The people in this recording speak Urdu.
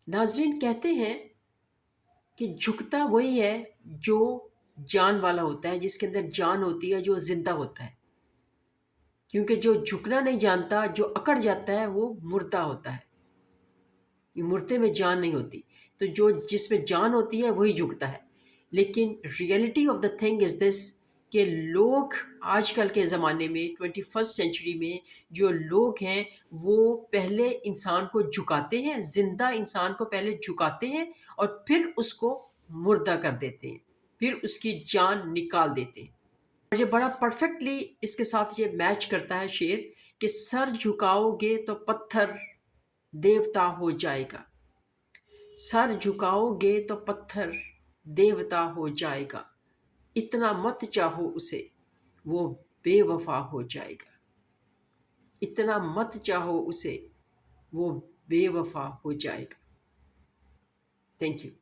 ناظرین کہتے ہیں کہ جھکتا وہی ہے جو جان والا ہوتا ہے، جس کے اندر جان ہوتی ہے، جو زندہ ہوتا ہے، کیونکہ جو جھکنا نہیں جانتا، جو اکڑ جاتا ہے، وہ مردہ ہوتا ہے. یہ مردے میں جان نہیں ہوتی. تو جو جس میں جان ہوتی ہے وہی جھکتا ہے. لیکن reality of the thing is this کہ لوگ آج کل کے زمانے میں 21 سینچری میں جو لوگ ہیں وہ پہلے انسان کو جھکاتے ہیں، زندہ انسان کو پہلے جھکاتے ہیں اور پھر اس کو مردہ کر دیتے ہیں، پھر اس کی جان نکال دیتے ہیں. اور یہ بڑا پرفیکٹلی اس کے ساتھ یہ میچ کرتا ہے شعر کہ سر جھکاؤ گے تو پتھر دیوتا ہو جائے گا، سر جھکاؤ گے تو پتھر دیوتا ہو جائے گا، اتنا مت چاہو اسے وہ بے وفا ہو جائے گا، اتنا مت چاہو اسے وہ بے وفا ہو جائے گا. Thank you.